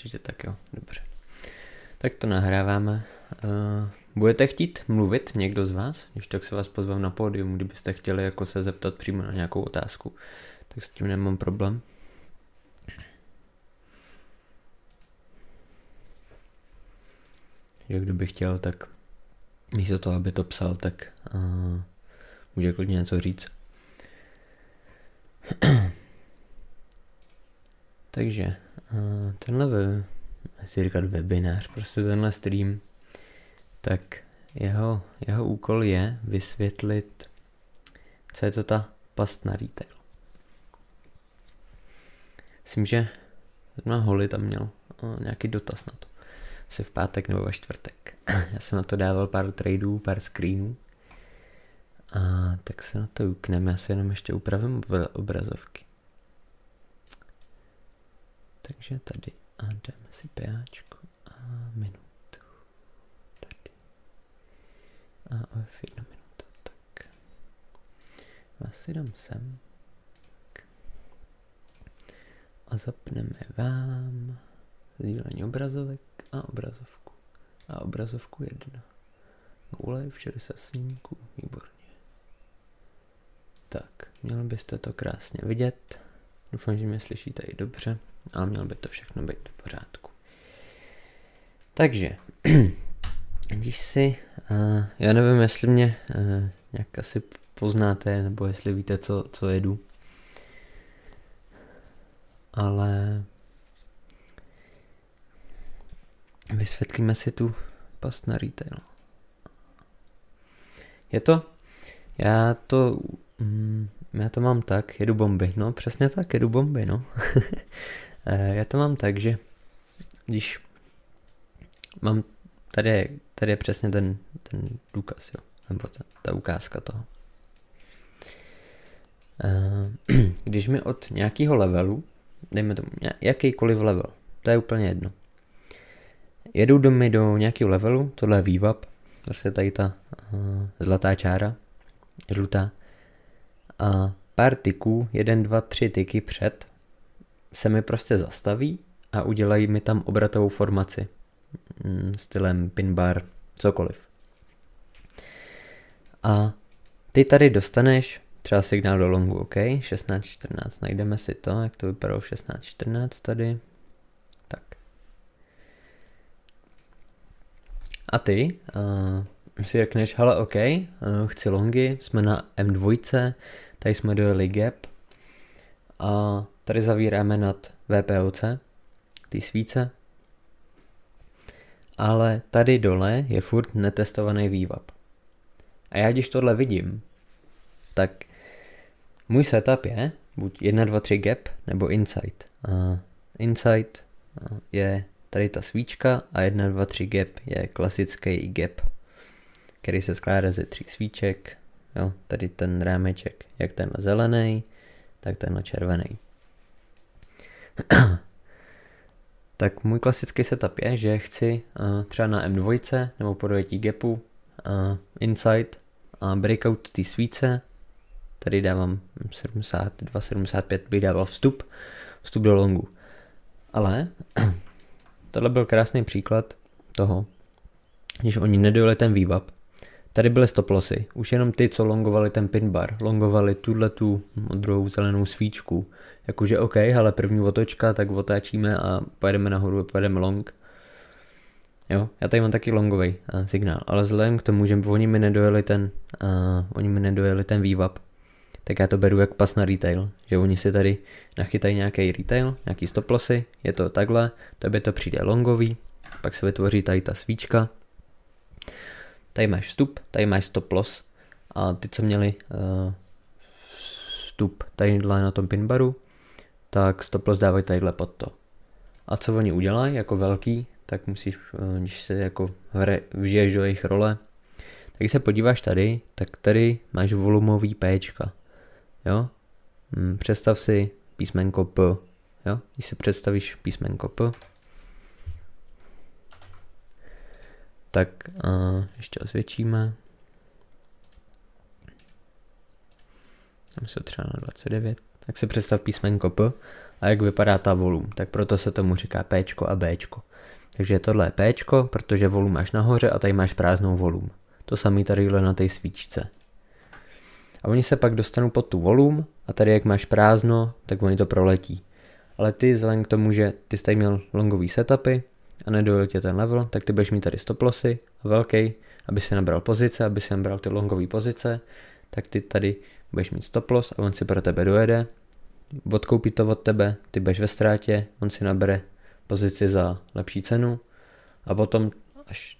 určitě tak jo, dobře. Tak to nahráváme. Budete chtít mluvit někdo z vás? Když tak se vás pozvám na pódium, kdybyste chtěli jako se zeptat přímo na nějakou otázku. Tak s tím nemám problém. Že kdo by chtěl, tak místo toho, aby to psal, tak může klidně něco říct. Takže tenhle chci říkat webinář, prostě tenhle stream, tak jeho úkol je vysvětlit, co je to ta past na retail. Myslím, že Holly tam měl nějaký dotaz na to. Asi v pátek nebo ve čtvrtek. Já jsem na to dával pár tradeů, pár screenů. A tak se na to ukneme, já si jenom ještě upravím obrazovky. Takže tady a dáme si PAčko a minutu. Tady. A OF 1 minuta, tak. Vás si dám sem. Tak. A zapneme vám sdílení obrazovek a obrazovku. A obrazovku 1. Gule v 60 snímků, výborně. Tak, měli byste to krásně vidět. Doufám, že mě slyšíte i dobře, ale mělo by to všechno být v pořádku. Takže, když si, já nevím, jestli mě nějak asi poznáte, nebo jestli víte, co jedu, ale vysvětlíme si tu past na retail. Já to mám tak, jedu bomby, no přesně tak, jedu bomby, no. Já to mám tak, že když mám, tady je přesně ten důkaz, jo, nebo ta ukázka toho. Když mi od nějakého levelu, dejme tomu jakýkoliv level, to je úplně jedno. Jedu do nějakého levelu, tohle je vývab, prostě tady ta zlatá čára, žlutá. A pár tyků, 1, 2, 3 tyky před, se mi prostě zastaví a udělají mi tam obratovou formaci. Stylem pin bar, cokoliv. A ty tady dostaneš třeba signál do longu, OK? 16.14, najdeme si to, jak to vypadalo v 16.14 tady. Tak. A ty si řekneš, hele, OK, chci longy, jsme na M2, tady jsme dojeli gap a tady zavíráme nad VPOC, ty svíce, ale tady dole je furt netestovaný vývab. A já když tohle vidím, tak můj setup je buď 1, 2, 3 gap nebo inside. Inside je tady ta svíčka a 1, 2, 3 gap je klasický gap, který se skládá ze 3 svíček. Jo, tady ten rámeček, jak tenhle zelený, tak tenhle červený. Tak můj klasický setup je, že chci třeba na M2 nebo po dojetí gapu inside a breakout té svíce. Tady dávám 72, 75, bych dával vstup do longu. Ale tohle byl krásný příklad toho, když oni nedojeli ten vývab. Tady byly stop lossy. Už jenom ty, co longovali ten pin bar, longovali tu modrou zelenou svíčku. Jakože OK, ale první otočka, tak otáčíme a pojedeme nahoru a pojedeme long. Jo, já tady mám taky longový signál, ale vzhledem k tomu, že oni mi nedojeli ten vývab, tak já to beru jak pas na retail, že oni si tady nachytají nějaký retail, nějaký stop lossy, je to takhle, tobě to přijde longový, pak se vytvoří tady ta svíčka, tady máš vstup, tady máš stop loss a ty, co měli vstup tadyhle na tom pinbaru, tak stop loss dávají tadyhle pod to. A co oni udělají jako velký, tak musíš, když se jako vžiješ do jejich role, tak když se podíváš tady, tak tady máš volumový Pčka. Jo? Představ si písmenko P. Jo? Když si představíš písmenko P, tak ještě osvědčíme. Tam jsou třeba na 29. Tak si představ písmenko P a jak vypadá ta volum. Tak proto se tomu říká Pčko a Bčko. Takže tohle je Pčko, protože volum máš nahoře a tady máš prázdnou volum. To samý tady na té svíčce. A oni se pak dostanou pod tu volum a tady jak máš prázdno, tak oni to proletí. Ale ty vzhledem k tomu, že ty jsi tady měl longový setupy a nedojel tě ten level, tak ty budeš mít tady stop lossy a velký, aby si nabral pozice, aby si nabral ty longové pozice, tak ty tady budeš mít stop loss a on si pro tebe dojede, odkoupí to od tebe, ty budeš ve ztrátě, on si nabere pozici za lepší cenu a potom, až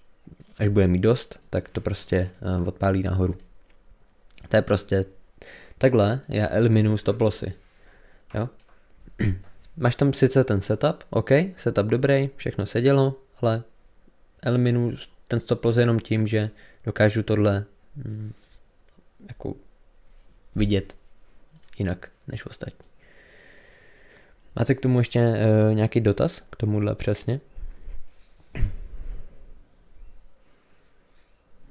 bude mít dost, tak to prostě odpálí nahoru. To je prostě takhle, já eliminuju stop lossy. Jo? Máš tam sice ten setup, OK, setup dobrý, všechno se dělo, ale eliminuju ten stop loss jenom tím, že dokážu tohle jako vidět jinak než ostatní. Máte k tomu ještě nějaký dotaz? K tomuhle přesně?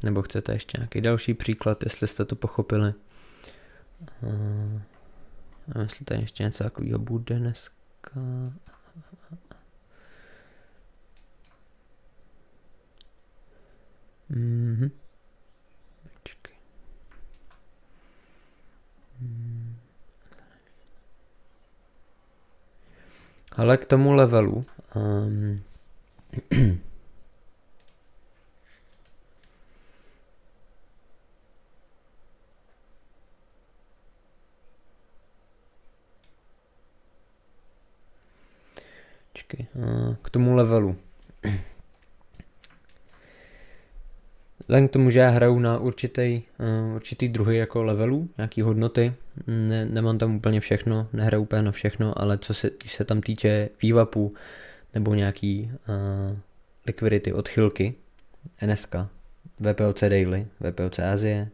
Nebo chcete ještě nějaký další příklad, jestli jste to pochopili? A jestli tady ještě něco takového bude dneska. Počkej. Ale k tomu levelu k tomu levelu. Vzhledem k tomu, že já hraju na určitý druhy jako levelů, nějaký hodnoty, nemám tam úplně všechno, nehraju úplně na všechno, ale když se tam týče VWAPu nebo nějaký liquidity odchylky, NSK, VPOC Daily, VPOC Asie,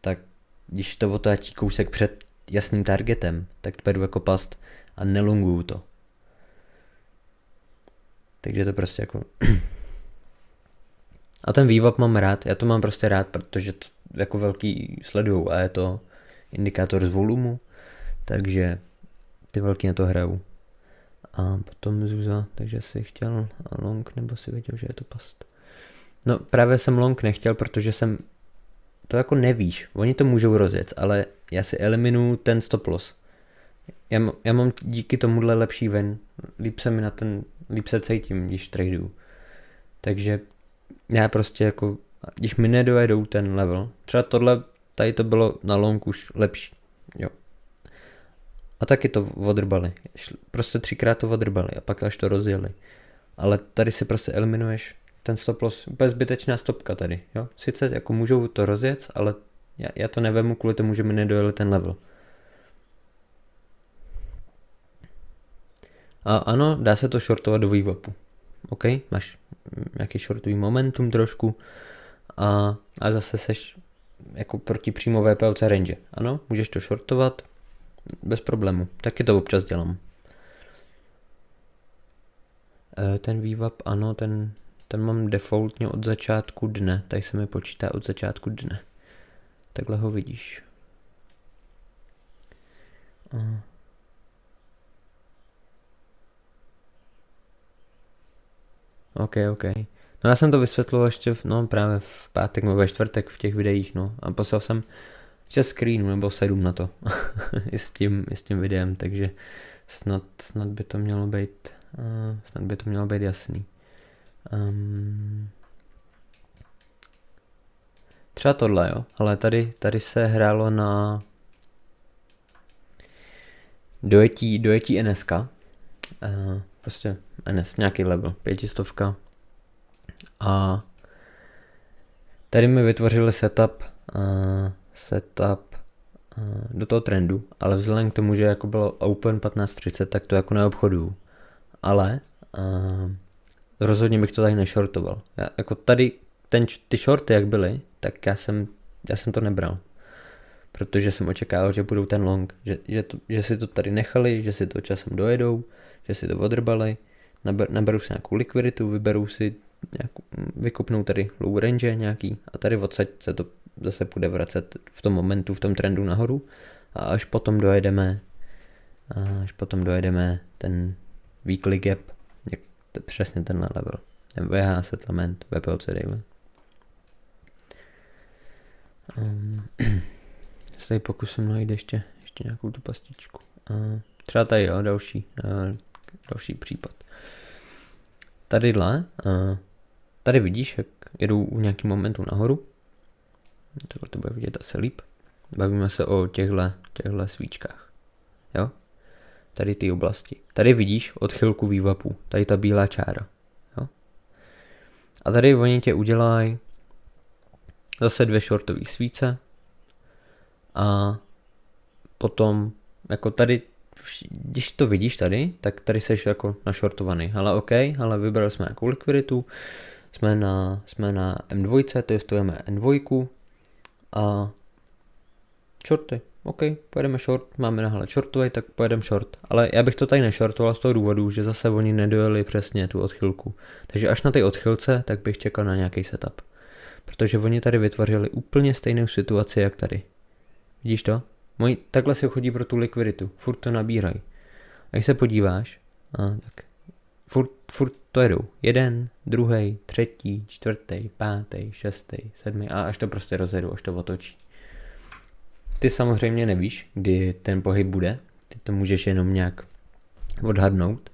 tak když to otáčí kousek před jasným targetem, tak to beru jako past a nelonguju to. Takže to prostě jako... A ten VWAP mám rád, já to mám prostě rád, protože to jako velký sledujou a je to indikátor z volumu, takže ty velký na to hrajou. A potom Zuza, takže si chtěl long, nebo si věděl, že je to past. No právě jsem long nechtěl, protože jsem, to jako nevíš, oni to můžou rozjet, ale já si eliminuju ten stop loss. Já mám díky tomuhle lepší ven, líp se cítím, když traduju. Takže já prostě jako, když mi nedojedou ten level, třeba tady to bylo na long už lepší, jo. A taky to odrbali, prostě 3krát to odrbali a pak až to rozjeli. Ale tady si prostě eliminuješ ten stop loss, úplně zbytečná stopka tady, jo. Sice jako můžou to rozjet, ale já to nevemu kvůli tomu, že mi nedojeli ten level. A ano, dá se to shortovat do VWAPu. OK, máš nějaký shortový momentum trošku a zase seš jako proti přímo VPOC range. Ano, můžeš to shortovat bez problému. Taky to občas dělám. Ten VWAP, ano, ten mám defaultně od začátku dne. Tady se mi počítá od začátku dne. Takhle ho vidíš. OK. No já jsem to vysvětlil ještě právě v pátek nebo ve čtvrtek v těch videích, no. A poslal jsem 6 screenů nebo 7 na to. I s tím videem, takže snad by to mělo být jasný. Třeba tohle, jo. Ale tady se hrálo na dojetí NSK. Prostě NS, nějaký level, 500. A tady mi vytvořili setup do toho trendu, ale vzhledem k tomu, že jako bylo open 15.30, tak to jako neobchoduju. Ale rozhodně bych to tady nešortoval. Jako tady ty shorty jak byly, tak já jsem to nebral. Protože jsem očekával, že budou ten long, že si to tady nechali, že si to časem dojedou, že si to odrbali, naberou si nějakou likviditu, vyberou si vykupnou tady low range nějaký a tady odsaď se to zase bude vracet v tom momentu, v tom trendu nahoru a až potom dojedeme ten weekly gap, přesně tenhle level, ten VH settlement, VPOC daily. Tady pokusím najít ještě nějakou tu pastičku. Třeba tady, jo, další případ. Tady vidíš, jak jedou u nějakým momentu nahoru. Takhle to bude vidět asi líp. Bavíme se o těchto svíčkách. Jo? Tady ty oblasti. Tady vidíš odchylku vývapu. Tady ta bílá čára. Jo? A tady oni tě udělají zase 2 shortové svíce. A potom, jako tady, když to vidíš tady, tak tady seš jako našortovaný. Ale OK, ale vybrali jsme nějakou likviditu. Jsme na M2, to testujeme N2 a shorty. OK, pojedeme short, máme nahled shortovej, tak pojedeme short. Ale já bych to tady nešortoval z toho důvodu, že zase oni nedojeli přesně tu odchylku. Takže až na té odchylce, tak bych čekal na nějaký setup. Protože oni tady vytvořili úplně stejnou situaci, jak tady. Vidíš to? Takhle si chodí pro tu likviditu, furt to nabírají. A když se podíváš, tak furt to jedou. 1, 2, 3, 4, 5, 6, 7 a až to prostě rozjedou, až to otočí. Ty samozřejmě nevíš, kdy ten pohyb bude, ty to můžeš jenom nějak odhadnout,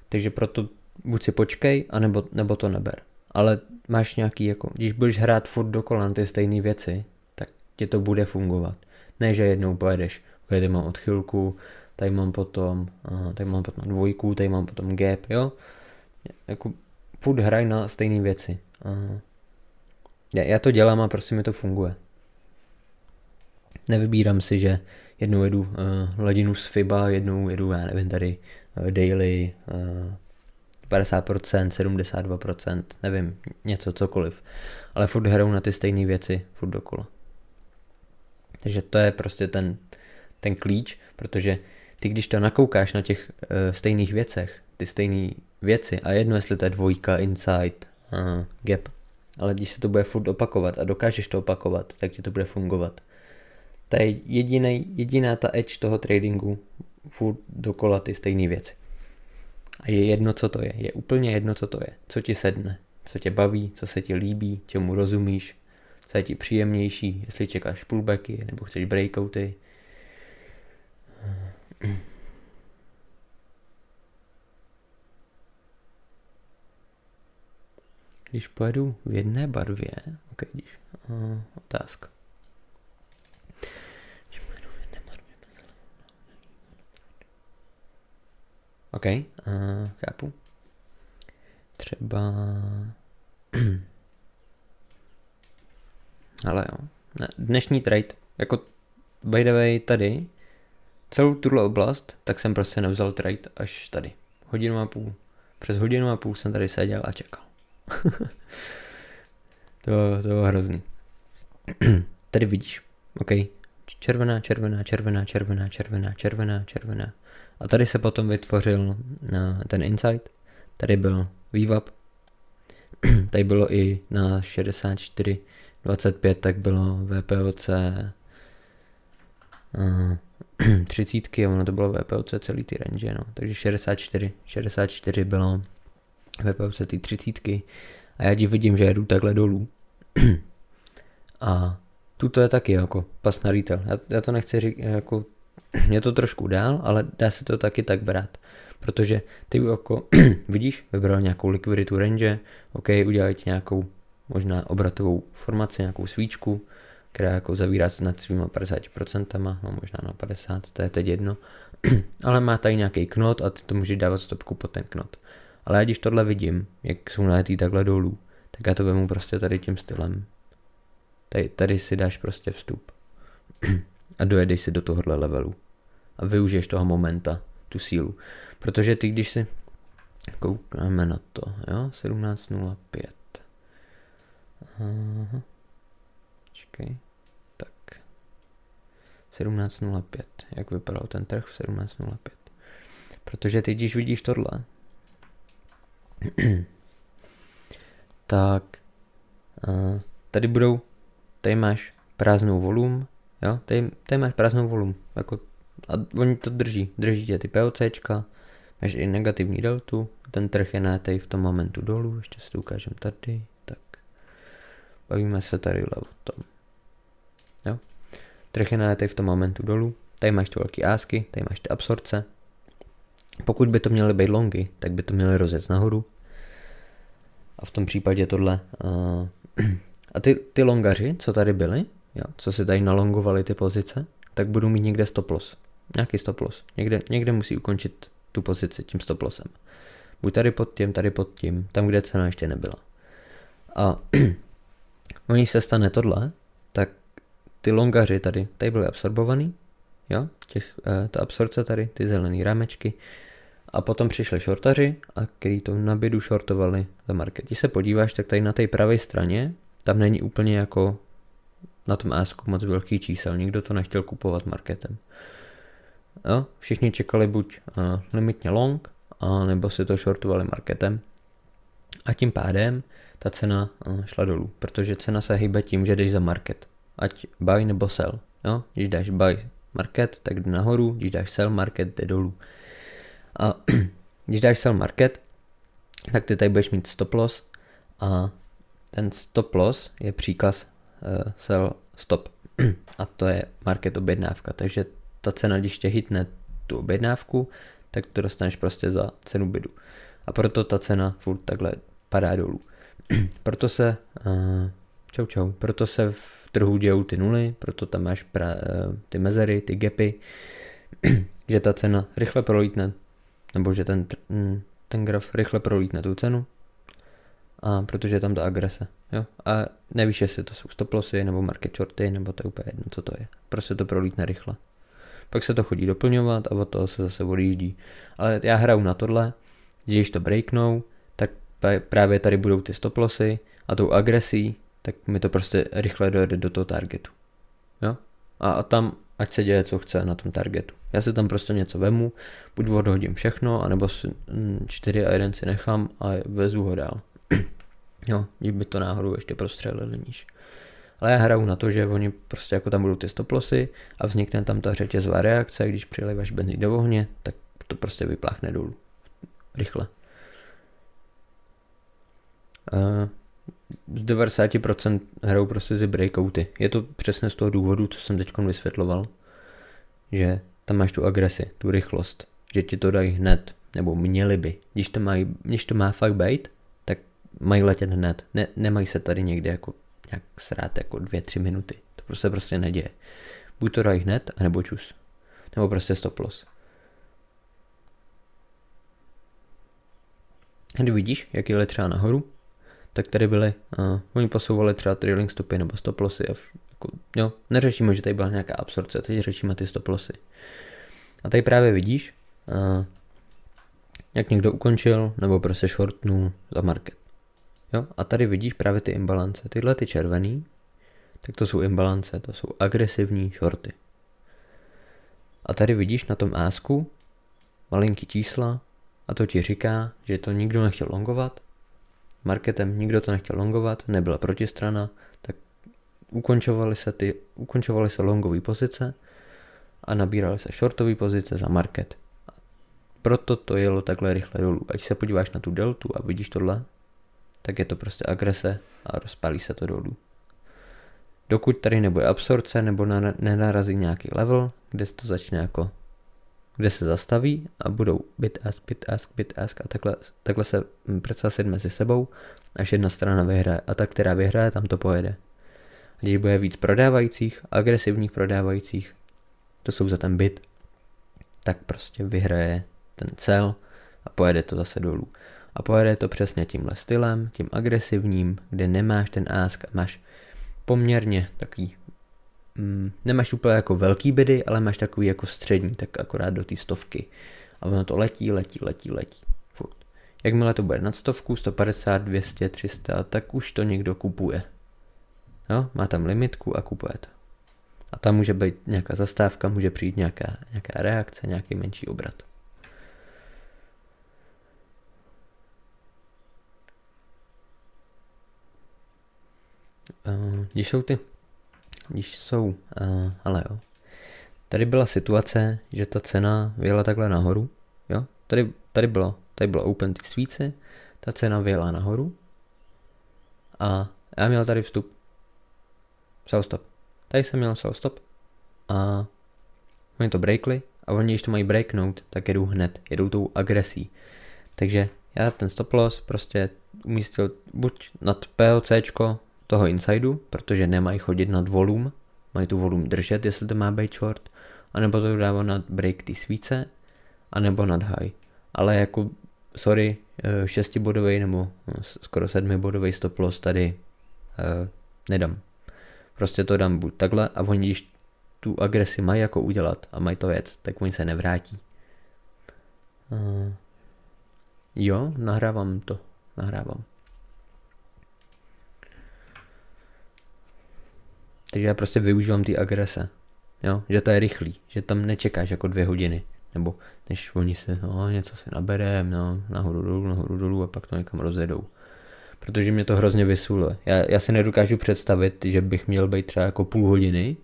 takže proto buď si počkej, nebo to neber. Ale máš nějaký, jako, když budeš hrát furt dokola na ty stejné věci, tak ti to bude fungovat. Ne, že jednou pojedeš, tady mám odchylku, tady mám potom dvojku, tady mám potom gap, jo. Jako furt hraj na stejné věci. Já to dělám a prostě mi to funguje. Nevybírám si, že jednou jedu hladinu z FIBA, jednou jedu, já nevím, tady daily 50%, 72%, nevím, něco, cokoliv. Ale furt hraju na ty stejné věci, furt dokola. Takže to je prostě ten klíč, protože ty když to nakoukáš na těch stejných věcech, ty stejné věci, a jedno jestli to je dvojka, inside, gap, ale když se to bude furt opakovat a dokážeš to opakovat, tak ti to bude fungovat. To je jediná ta edge toho tradingu, furt dokola ty stejné věci. A je jedno, co to je. Je úplně jedno, co to je. Co ti sedne, co tě baví, co se ti líbí, čemu rozumíš, co je ti příjemnější, jestli čekáš pullbacky nebo chceš breakouty. Když pojedu v jedné barvě, otázka. OK, chápu. Třeba... Ale jo, dnešní trade, jako by the way tady, celou tuhle oblast, tak jsem prostě nevzal trade až tady. Přes hodinu a půl jsem tady seděl a čekal. To bylo hrozný. Tady vidíš, OK, červená. A tady se potom vytvořil ten insight, tady byl VWAP, tady bylo i na 64.25, tak bylo VPOC 30, a ono to bylo VPOC celý ty range, no. Takže 64 bylo VPOC ty 30 a já vidím, že jedu takhle dolů. A tuto je taky jako pas na retail. Já to nechci říct, jako je to trošku dál, ale dá se to taky tak brát. Protože ty jako vidíš, vybral nějakou likviditu range, OK, udělají ti nějakou možná obratovou formaci, nějakou svíčku, která jako zavírá se nad svýma 50%, no možná na 50, to je teď jedno. Ale má tady nějaký knot a ty to můžeš dávat stopku pod ten knot. Ale já když tohle vidím, jak jsou najetý takhle dolů, tak já to vemu prostě tady tím stylem. Tady si dáš prostě vstup. A dojedeš si do tohohle levelu. A využiješ toho momenta, tu sílu. Protože ty, když si koukáme na to, jo, 17.05. Aha. Čekej. Tak. 17.05. Jak vypadal ten trh v 17.05. Protože ty, když vidíš tohle, tak tady máš prázdnou volum, Jo, tady máš prázdnou volum, jako, a oni to drží tě ty POCčka, máš i negativní deltu, ten trh je nátej v tom momentu dolů, ještě si to ukážem tady, tak, bavíme se tady o tom, jo, trh je nátej v tom momentu dolů, tady máš ty velký ásky, tady máš ty absorce, pokud by to měly být longy, tak by to měly rozjet nahoru, a v tom případě tohle, a ty longaři, co tady byli, jo, co si tady nalongovali ty pozice, tak budou mít někde stop loss. Nějaký stop loss. Někde musí ukončit tu pozici tím stop lossem. Buď tady pod tím, tam, kde cena ještě nebyla. A když se stane tohle, tak ty longaři tady byly absorbovaný, jo, ta absorce tady, ty zelený rámečky, a potom přišli shortaři, a který to na bidu shortovali za market. Když se podíváš, tak tady na té pravé straně, tam není úplně jako na tom ASku moc velký čísel, nikdo to nechtěl kupovat marketem. Jo, všichni čekali buď limitně long, nebo si to shortovali marketem. A tím pádem ta cena šla dolů, protože cena se hýbe tím, že jdeš za market. Ať buy nebo sell. Jo? Když dáš buy market, tak jde nahoru, když dáš sell market, jde dolů. A když dáš sell market, tak ty tady budeš mít stop loss, a ten stop loss je příkaz sell stop. A to je market objednávka, takže ta cena, když tě hitne tu objednávku, tak to dostaneš prostě za cenu bidu. A proto ta cena furt takhle padá dolů. Proto se proto se v trhu dějou ty nuly, proto tam máš ty mezery, ty gapy, že ta cena rychle prolítne, nebo že ten graf rychle prolítne tu cenu, a protože je tam ta agrese, jo, a nevíš, jestli to jsou stop lossy, nebo market shorty, nebo to je úplně jedno, co to je, prostě to prolítne rychle. Pak se to chodí doplňovat a od toho se zase odjíždí. Ale já hraju na tohle, že když to breaknou, tak právě tady budou ty stop lossy a tou agresí, tak mi to prostě rychle dojede do toho targetu. Jo? A tam ať se děje, co chce na tom targetu. Já si tam prostě něco vemu, buď odhodím všechno, anebo 4 a 1 si nechám a vezu ho dál. Jo, když by to náhodou ještě prostřelili níž. Ale já hraju na to, že oni prostě jako tam budou ty stop lossy a vznikne tam ta řetězová reakce, když přiléváš benzín do ohně, tak to prostě vypláchne dolů. Rychle. Z 90% hrajou prostě ty breakouty. Je to přesně z toho důvodu, co jsem teď vysvětloval, že tam máš tu agresi, tu rychlost, že ti to dají hned, nebo měli by. Když to má fakt být, tak mají letět hned. Nemají se tady někde jako nějak srát jako 2-3 minuty. To se prostě neděje. Buď to dají hned, anebo čus. Nebo prostě stop loss. Když vidíš, jak jeli třeba nahoru, tak tady byly, oni posouvali třeba trailing stopy nebo stop lossy. Jako, jo, neřešíme, že tady byla nějaká absorce, teď řešíme ty stop lossy. A tady právě vidíš, jak někdo ukončil, nebo prostě shortnul za market. Jo? A tady vidíš právě ty imbalance. Tyhle ty červený, tak to jsou imbalance, to jsou agresivní shorty. A tady vidíš na tom ásku malinký čísla a to ti říká, že to nikdo nechtěl longovat. Marketem nikdo to nechtěl longovat, nebyla protistrana, tak ukončovaly se longové pozice a nabíraly se shortové pozice za market. A proto to jelo takhle rychle dolů. Ať se podíváš na tu deltu a vidíš tohle, tak je to prostě agrese a rozpálí se to dolů. Dokud tady nebude absorce nebo nenarazí nějaký level, kde se to začne jako, kde se zastaví a budou bid ask a takhle se představit mezi sebou, až jedna strana vyhraje a ta, která vyhraje, tam to pojede. A když bude víc prodávajících, agresivních prodávajících, to jsou za ten bid, tak prostě vyhraje ten cel a pojede to zase dolů. A pojede to přesně tímhle stylem, tím agresivním, kde nemáš ten ask a máš poměrně takový, nemáš úplně jako velký bidy, ale máš takový jako střední, tak akorát do té stovky. A ono to letí. Furt. Jakmile to bude nad 100, 150, 200, 300, tak už to někdo kupuje. Jo? Má tam limitku a kupuje to. A tam může být nějaká zastávka, může přijít nějaká reakce, nějaký menší obrat. Když jsou ty když jsou, ale jo. Tady byla situace, že ta cena vyjela takhle nahoru, jo. Tady bylo open ty svíce, ta cena vyjela nahoru a já měl tady vstup. Sell stop. Tady jsem měl sell stop a oni to breakli a oni, když to mají breaknout, tak jedou hned, jedou tou agresí. Takže já ten stop loss prostě umístil buď nad POCčko toho insideu, protože nemají chodit nad volum, mají tu volum držet, jestli to má být short, anebo to dává nad break ty svíce, anebo nad high. Ale jako, sorry, 6bodový nebo skoro 7bodový stop loss tady nedám. Prostě to dám buď takhle a oni, když tu agresi mají jako udělat a mají to věc, tak oni se nevrátí. Jo, nahrávám. Takže já prostě využívám ty agrese. Jo, že to je rychlý, že tam nečekáš jako 2 hodiny. Nebo než oni se, něco si naberem, nahoru dolů a pak to někam rozjedou. Protože mě to hrozně vysule. Já si nedokážu představit, že bych měl být třeba jako půl hodiny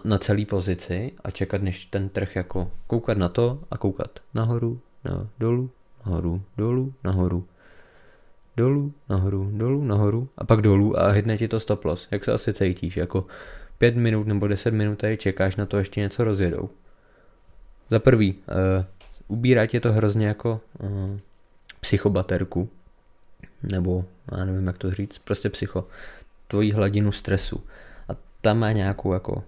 na celý pozici a čekat, než ten trh jako koukat na to a koukat nahoru, dolů, nahoru, dolů, nahoru, dolů, nahoru a pak dolů a hitne ti to stop loss. Jak se asi cítíš? Jako 5 minut nebo 10 minut tady čekáš na to, ještě něco rozjedou. Za prvý, ubírá tě to hrozně jako psychobaterku, nebo já nevím, jak to říct, prostě tvojí hladinu stresu. A tam má nějakou jako,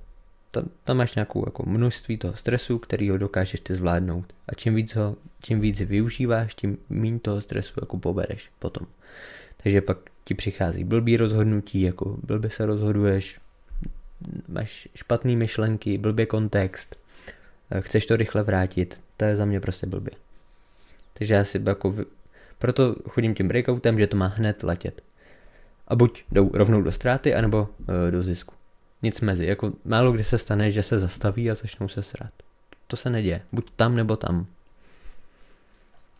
tam máš nějakou jako množství toho stresu, který ho dokážeš ty zvládnout. A čím víc využíváš, tím méně toho stresu jako pobereš potom. Takže pak ti přichází blbý rozhodnutí, jako blbě se rozhoduješ, máš špatný myšlenky, blbě kontext, chceš to rychle vrátit, to je za mě prostě blbě. Takže já si jako, proto chodím tím breakoutem, že to má hned letět. A buď jdou rovnou do ztráty, anebo do zisku. Nic mezi, jako málo kdy se stane, že se zastaví a začnou se srát. To se neděje, buď tam, nebo tam.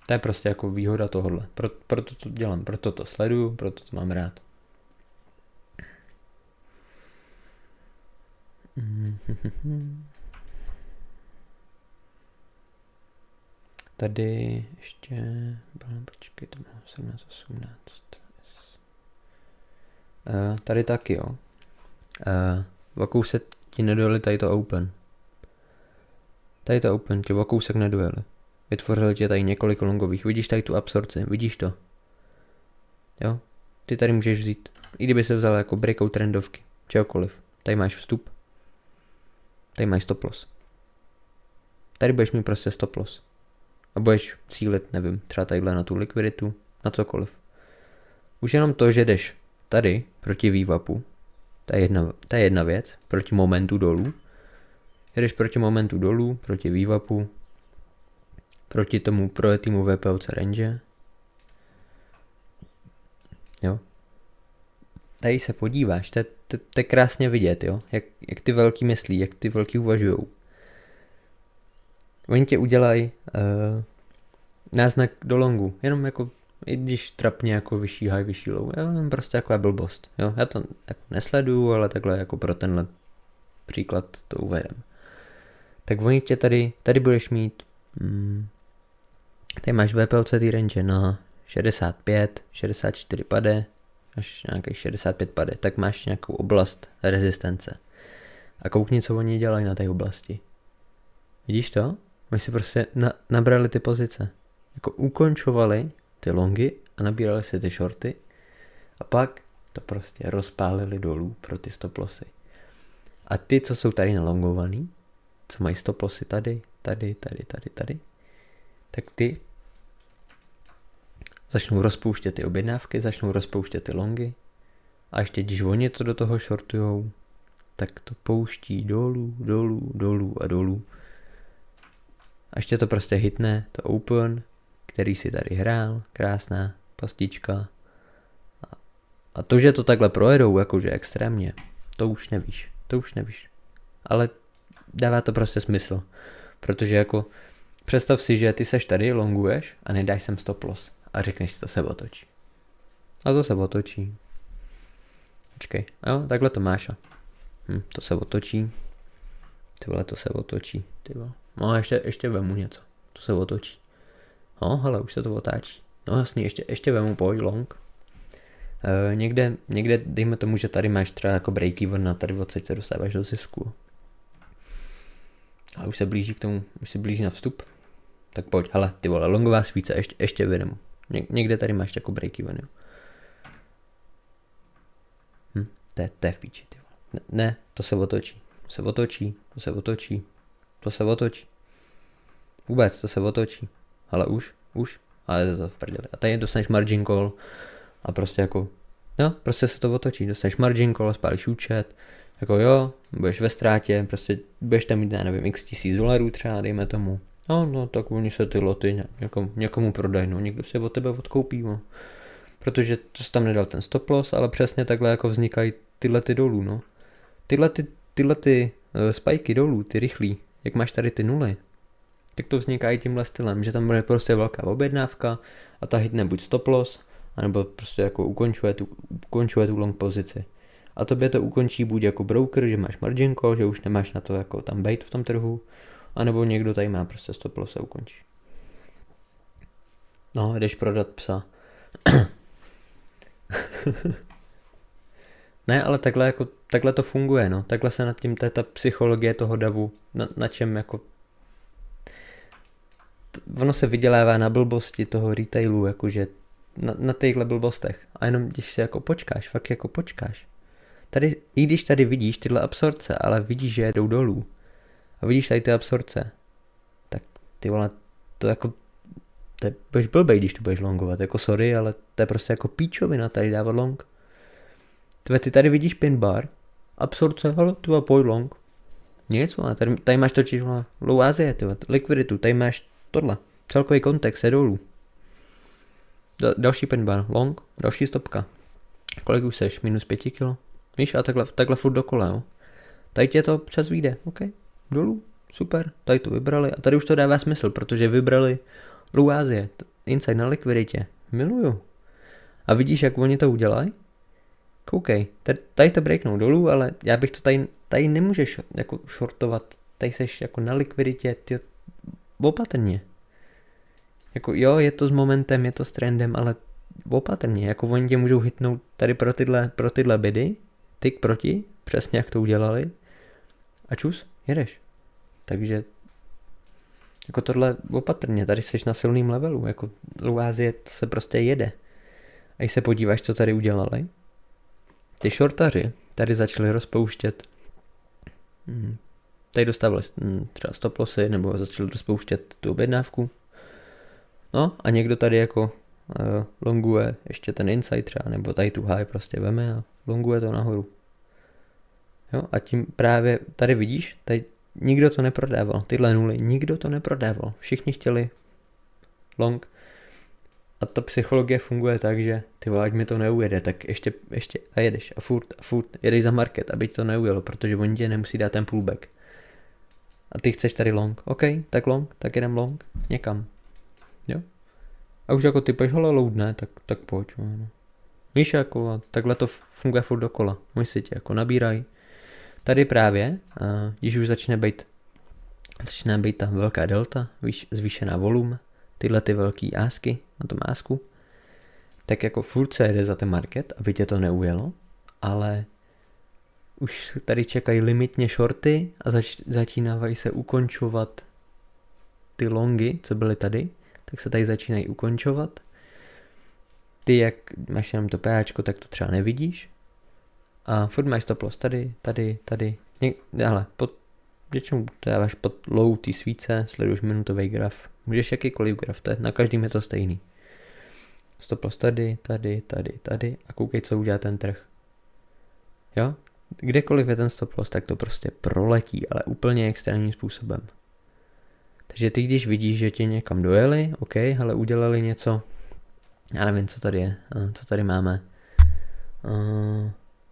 To je prostě jako výhoda tohohle. Proto to dělám, proto to sleduju, proto to mám rád. Tady ještě, počkej, to mám 17, 18. Tady taky, jo. O kousek ti nedojeli tady to open. Tady to open ti o kousek nedojeli. Vytvořil tě tady několik longových. Vidíš tady tu absorci, vidíš to? Jo? Ty tady můžeš vzít, i kdyby se vzal jako breakout trendovky, čehokoliv. Tady máš vstup. Tady máš stop loss. Tady budeš mít prostě stop loss. A budeš cílit, nevím, třeba tadyhle na tu likviditu, na cokoliv. Už jenom to, že jdeš tady proti vývapu, to je jedna věc, proti momentu dolů. Jdeš proti momentu dolů, proti vývapu, proti tomu projetýmu VPOC range. Jo. Tady se podíváš, to je krásně vidět, jo, jak ty velký myslí, jak ty velký uvažujou. Oni tě udělají náznak do longu, jenom jako, i když trapně jako vyšší high, vyšší low, jenom prostě jako blbost, jo, já to jako nesleduju, ale takhle jako pro tenhle příklad to uvedem. Tak oni tě tady budeš mít, tady máš VPOC range na 65, 64 pade, až nějakých 65 pade, tak máš nějakou oblast rezistence. A koukni, co oni dělají na té oblasti. Vidíš to? Oni si prostě nabrali ty pozice. Jako ukončovali ty longy a nabírali si ty shorty a pak to prostě rozpálili dolů pro ty stop lossy. A ty, co jsou tady nalongovaný, co mají stop lossy tady, tak ty začnou rozpouštět ty objednávky, začnou rozpouštět ty longy a ještě když oni to do toho shortujou, tak to pouští dolů a dolů. A ještě to prostě hitne, to open, který si tady hrál, krásná pastička. A to, že to takhle projedou, jakože extrémně, to už nevíš. Ale dává to prostě smysl. Protože jako, představ si, že ty seš tady, longuješ a nedáš sem stop loss. A řekneš si, to se otočí. A to se otočí. Počkej, jo, takhle to máš. To se otočí. Ty vole, to se otočí. Ty vole. No ještě vemu něco. To se otočí. No, hele, už se to otáčí. No jasně, ještě vemu, pojď, long. Někde, dejme tomu, že tady máš třeba jako break-even a tady odsaď se dostáváš do zisku. Ale už se blíží k tomu, už se blíží na vstup. Tak pojď, hele, ty vole, longová svíce, ještě vydemu. Někde tady máš jako break-even, jo. To je v píči, ty vole. Ne, to se otočí. To se otočí. Vůbec, to se otočí. Ale už. Ale je to v prdeli. A tady dostaneš margin call a prostě jako, jo, prostě se to otočí. Dostaneš margin call, spálíš účet, jako jo, budeš ve ztrátě, prostě budeš tam mít, já nevím, x tisíc dolarů třeba, dejme tomu. No, tak oni se ty loty někomu prodají, no, někdo si od tebe odkoupí, no. Protože to jsi tam nedal ten stop loss, ale přesně takhle jako vznikají tyhle ty dolů, no. Tyhle ty spajky dolů, ty rychlý, jak máš tady ty nuly, tak to vzniká i tímhle stylem, že tam bude prostě velká objednávka a ta hitne buď stop loss, anebo prostě jako ukončuje tu long pozici. A tobě to ukončí buď jako broker, že máš margin call, že už nemáš na to jako tam bait v tom trhu, anebo někdo tady má prostě stop loss a ukončí. No, jdeš prodat psa. Ne, ale takhle to funguje, no. Takhle se nad tím, to je ta psychologie toho davu, na čem jako ono se vydělává na blbosti toho retailu, jakože na těchto blbostech. A jenom když se jako počkáš, fakt jako počkáš. Tady, i když tady vidíš tyhle absorce, ale vidíš, že jdou dolů. A vidíš tady ty absorce. Tak ty vole, to jako, budeš blbej, když to budeš longovat. Jako sorry, ale to je prostě jako píčovina tady dávat long. Ty tady vidíš pin bar, absorce, ale ty pojď long. Nic, tady máš totiž low Asie, likviditu, tady máš tohle. Celkový kontext je dolů. Další pin bar, long, další stopka. Kolik už seš? Minus 5 kg? Víš, a takhle furt dokola, jo. Tady tě to přes vyjde, ok, dolů, super, tady to vybrali a tady už to dává smysl, protože vybrali low Asie, inside na likviditě, miluju. A vidíš, jak oni to udělají? Koukej, tady to breaknou dolů, ale já bych to tady nemůžeš jako shortovat, tady seš jako na likviditě, ty opatrně. Jako jo, je to s momentem, je to s trendem, ale opatrně, jako oni tě můžou hitnout tady pro tyhle bidy, tyk proti, přesně jak to udělali a čus, jedeš. Takže jako tohle opatrně, tady seš na silným levelu, jako low Asie to se prostě jede. A když se podíváš, co tady udělali, ty shortaři tady začali rozpouštět, tady dostávali třeba stop lossy, nebo začali rozpouštět tu objednávku. No a někdo tady jako longuje ještě ten inside třeba, nebo tady tu high prostě veme a longuje to nahoru. Jo, a tím právě tady vidíš, tady nikdo to neprodával, tyhle nuly, nikdo to neprodával, všichni chtěli long. A ta psychologie funguje tak, že ty vole, ať mi to neujede, tak ještě a jedeš a furt jedeš za market, aby ti to neujelo, protože oni tě nemusí dát ten pullback. A ty chceš tady long, ok, tak jedem long, někam, jo. A už jako ty pojď, hele, loadne, tak pojď, no. Víš, jako takhle to funguje furt dokola, můj si tě jako nabírají. Tady právě, když už začne být ta velká delta, zvýšená volum, tyhle ty velký ásky na tom ásku, tak jako furt se jede za ten market, aby tě to neujelo, ale už tady čekají limitně shorty a začínávají se ukončovat ty longy, co byly tady, tak se tady začínají ukončovat. Ty jak máš jenom to PAčko, tak to třeba nevidíš. A furt máš stop loss tady. Ale většinou dáváš pod low ty svíce, sleduješ minutový graf. Můžeš jakýkoliv graf, na každým je to stejný. Stop loss tady a koukej, co udělá ten trh. Jo? Kdekoliv je ten stop loss, tak to prostě proletí, ale úplně extrémním způsobem. Takže ty když vidíš, že tě někam dojeli, ok, ale udělali něco, já nevím, co tady je, co tady máme.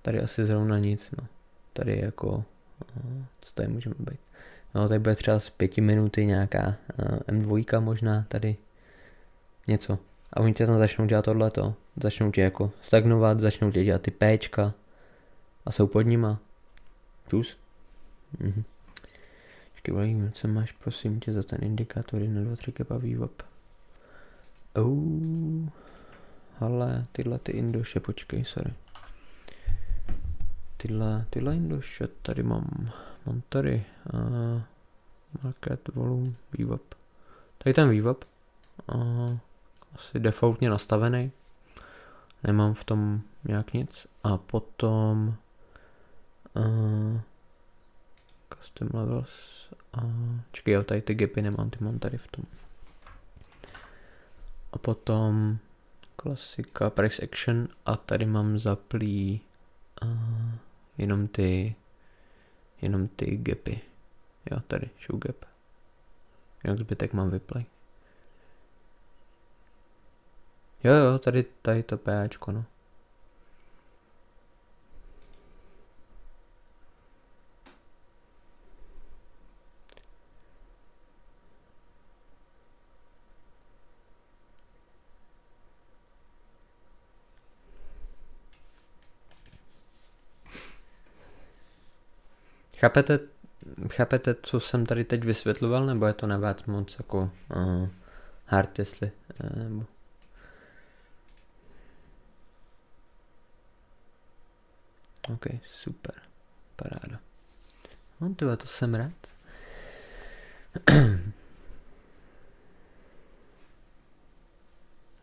Tady asi zrovna nic, no. Tady jako, co tady můžeme být. No, tady bude třeba z 5 minuty nějaká M2 možná, tady něco. A oni tě tam začnou dělat tohleto, začnou tě jako stagnovat, začnou tě dělat ty Pčka a jsou pod nima. Plus? Mhm. Počkej, volím, co máš, prosím tě, za ten indikátor 1, 2, 3 kepa vývab. Ale tyhle ty indoše, počkej, sorry. Tyhle indoše tady mám tady. Market, volume, vývab. Tady ten vývab. Asi defaultně nastavený. Nemám v tom nějak nic. A potom custom levels. Čekaj, jo, tady ty gapy nemám, ty mám tady v tom. A potom klasika, price action a tady mám zaplý jenom ty gapy. Jo, tady, show gap. Jak zbytek mám vyplay. Jo, tady to PAčko, no. Chápete, co jsem tady teď vysvětloval, nebo je to na vás moc jako hard, jestli? OK, super, paráda. No, tyhle, to jsem rád.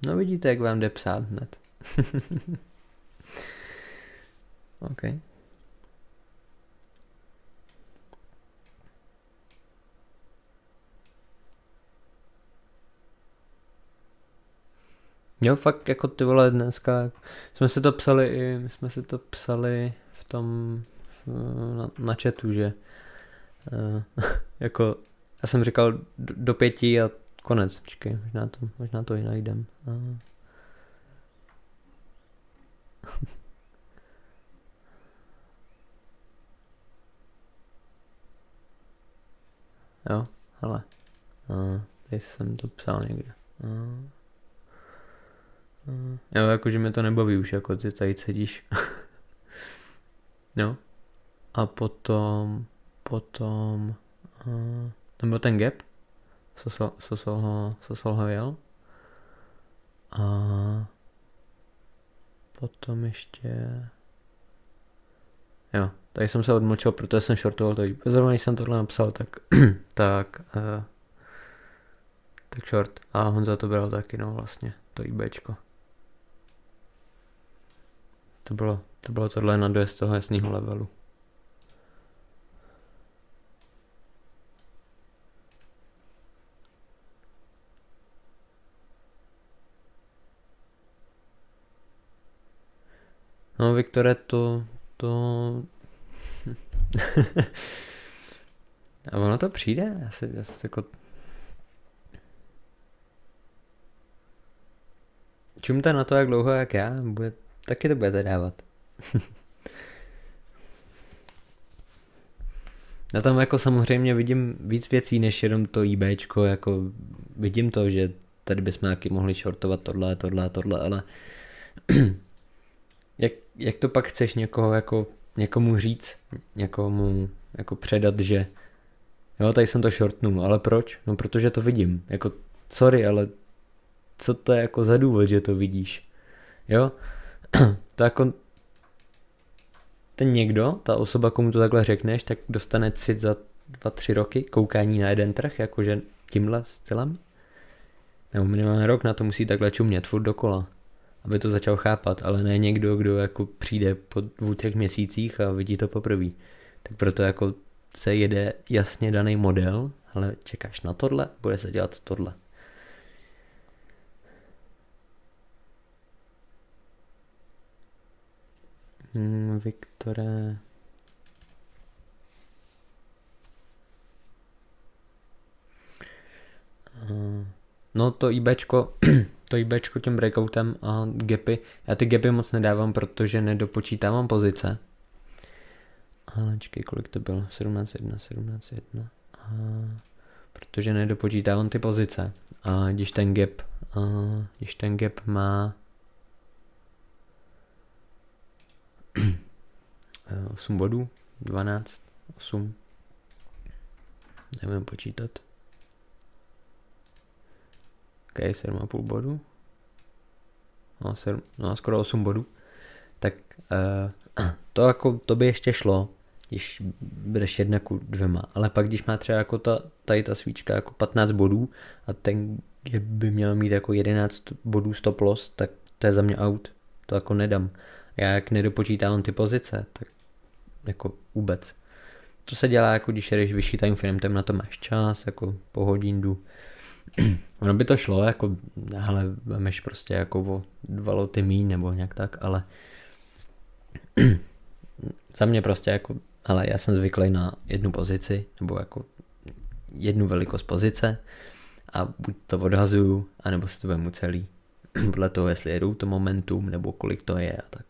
No vidíte, jak vám jde psát hned. OK. Jo, fakt jako ty vole, dneska jsme si to psali v tom na chatu, že jako já jsem říkal do 5 a konec, čekej, možná to i najdem. Jo, hele, tady jsem to psal někde. Jo, jakože mě to nebaví už, jako ty tady sedíš. Jo. A potom ten byl ten gap, Sosol ho jel. A potom ještě, jo, tady jsem se odmlčel, protože jsem shortoval to. Zrovna když jsem tohle napsal, tak short. A Honza to bral taky, no vlastně, to IBčko. To bylo tohle na dojezd toho jasného levelu. No, Viktore, to... A ono to přijde, asi jako... Čumte na to, jak dlouho, jak já, taky to budete dávat. Já tam jako samozřejmě vidím víc věcí, než jenom to IBčko, jako vidím to, že tady bychom taky mohli shortovat tohle, ale jak to pak chceš někomu říct, někomu jako předat, že jo, tady jsem to shortnul, ale proč? No, protože to vidím, jako sorry, ale co to je jako za důvod, že to vidíš, jo? To jako ten někdo, ta osoba, komu to takhle řekneš, tak dostane cit za 2-3 roky koukání na jeden trh, jakože tímhle stylem. Nebo minimálně rok na to musí takhle čumět furt dokola, aby to začal chápat, ale ne někdo, kdo jako přijde po 2-3 měsících a vidí to poprvé. Tak proto jako se jede jasně daný model, ale čekáš na tohle, bude se dělat tohle. Viktore. No to IBčko tím breakoutem a gapy. Já ty gapy moc nedávám, protože nedopočítávám pozice. Ale čekaj, kolik to bylo? 17.1. Protože nedopočítávám ty pozice. A když ten gap má 8 bodů, 12, 8. Nevím počítat. Ok, 7,5 bodů. No, skoro 8 bodů. Tak to by ještě šlo, když budeš 1:2, ale pak když má třeba jako tady ta svíčka jako 15 bodů a ten by měl mít jako 11 bodů stop loss, tak to je za mě out, to jako nedám. Já jak nedopočítám ty pozice, tak jako vůbec. To se dělá jako když jedeš vyšší time frame, tam na to máš čas, jako po hodinu. Ono by to šlo, jako, ale vemeš prostě jako o 2 loty míň nebo nějak tak, ale za mě prostě jako, ale já jsem zvyklý na jednu pozici, nebo jako jednu velikost pozice a buď to odhazuju, anebo si to vemu celý. Podle toho, jestli jedou to momentum, nebo kolik to je a tak.